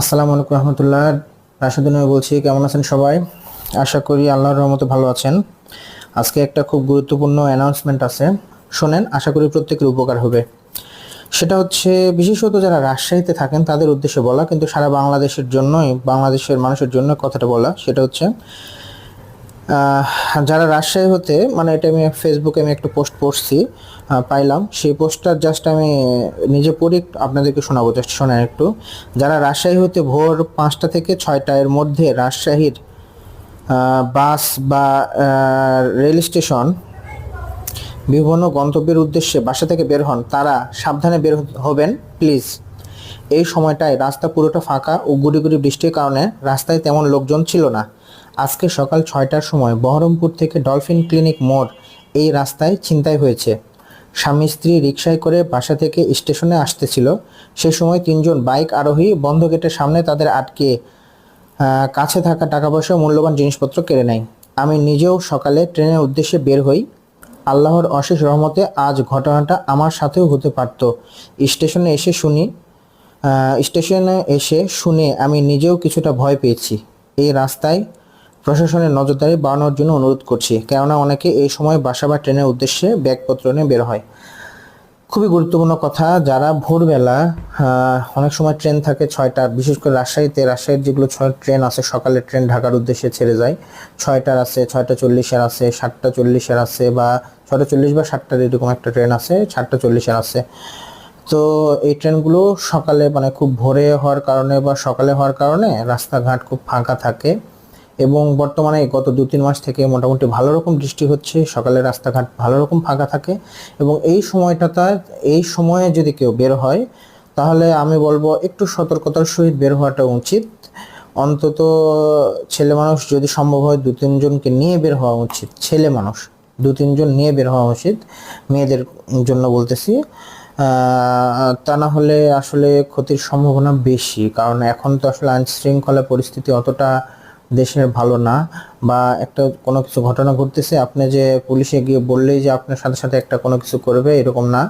আসসালামু আলাইকুম রহমতুল্লাহ। রাশেদুল বলছি, কেমন আছেন সবাই? আশা করি আল্লাহর রহমতে ভালো আছেন। আজকে একটা খুব গুরুত্বপূর্ণ অ্যানাউন্সমেন্ট আছে, শোনেন, আশা করি প্রত্যেকের উপকার হবে। সেটা হচ্ছে বিশেষত যারা রাজশাহীতে থাকেন তাদের উদ্দেশ্যে বলা, কিন্তু সারা বাংলাদেশের জন্যই, বাংলাদেশের মানুষের জন্য কথাটা বলা। সেটা হচ্ছে যারা রাজশাহী হতে, মানে এটা আমি ফেসবুকে একটা পোস্ট পড়ছি, পাইলাম সেই পোস্টটা, জাস্ট আমি নিজে পড়ি, আপনাদেরকে শোনাবো, জাস্ট শোনেন একটু। যারা রাজশাহী হতে ভোর 5টা থেকে 6টা এর মধ্যে রাজশাহীর বাস বা রেল স্টেশন বিভিন্ন গন্তব্যের উদ্দেশ্যে বাসা থেকে বের হন, তারা সাবধানে বের হবেন প্লিজ। এই সময়টায় রাস্তা পুরোটা ফাঁকা ও গুড়ি গুড়ি বৃষ্টির কারণে রাস্তায় তেমন লোকজন ছিল না। আজকে সকাল 6টার সময় বহরমপুর থেকে ডলফিন ক্লিনিক মোড় এই রাস্তায় ছিনতাই হয়েছে। স্বামী স্ত্রী রিকশায় করে বাসা থেকে স্টেশনে আসতেছিল। সে সময় 3জন বাইক আরোহী বন্ধ গেটের সামনে তাদের আটকে কাছে থাকা টাকা পয়সা মূল্যবান জিনিসপত্র কেড়ে নেয়। আমি নিজেও সকালে ট্রেনের উদ্দেশ্যে বের হই। আল্লাহর অশেষ রহমতে আজ ঘটনাটা আমার সাথেও হতে পারত। স্টেশনে এসে শুনি স্টেশনে এসে শুনে আমি নিজেও কিছুটা ভয় পেয়েছি। এই রাস্তায় প্রশাসনের নজরদারি বাড়ানোর জন্য অনুরোধ করছি, কেননা অনেকে এই সময় বাসা বা ট্রেনের উদ্দেশ্যে ব্যাগপত্র নিয়ে বের হয়। খুবই গুরুত্বপূর্ণ কথা। যারা ভোরবেলা, অনেক সময় ট্রেন থাকে 6টার, বিশেষ করে রাজশাহীর যেগুলো ট্রেন আছে, সকালের ট্রেন ঢাকার উদ্দেশ্যে ছেড়ে যায়, 6টার আছে, 6টা 40-এর আছে, 7টা 40-এর আছে, বা 6টা 40 বা 7টার এরকম একটা ট্রেন আছে, 7টা 40-এর আছে। তো এই ট্রেনগুলো সকালে, মানে খুব ভোরে হওয়ার কারণে বা সকালে হওয়ার কারণে রাস্তাঘাট খুব ফাঁকা থাকে। এবং বর্তমানে গত 2-3 মাস থেকে মোটামুটি ভালো রকম বৃষ্টি হচ্ছে, সকালে রাস্তাঘাট ভালো রকম ফাঁকা থাকে। এবং এই সময়ে যদি কেউ বের হয়, তাহলে আমি বলবো একটু সতর্কতার সহিত বের হওয়াটা উচিত। অন্তত ছেলে মানুষ যদি সম্ভব হয় 2-3 জনকে নিয়ে বের হওয়া উচিত। ছেলে মানুষ 2-3 জন নিয়ে বের হওয়া উচিত, মেয়েদের জন্য বলতেছি। তা না হলে আসলে ক্ষতির সম্ভাবনা বেশি, কারণ এখন তো আসলে আইন শৃঙ্খলা পরিস্থিতি অতটা দেশের ভালো না। বা একটা কোনো কিছু ঘটনা ঘটতেছে, আপনি যে পুলিশে গিয়ে বললেই যে আপনার সাথে সাথে একটা কোনো কিছু করবে, এরকম না।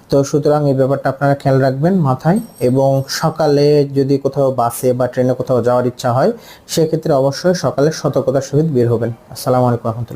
তো সুতরাং এই ব্যাপারটা আপনারা খেয়াল রাখবেন মাথায়। এবং সকালে যদি কোথাও বাসে বা ট্রেনে কোথাও যাওয়ার ইচ্ছা হয়, সেক্ষেত্রে অবশ্যই সকালে সতর্কতার সহিত বের হবেন। আসসালামু আলাইকুম রহমতুল্লাহ।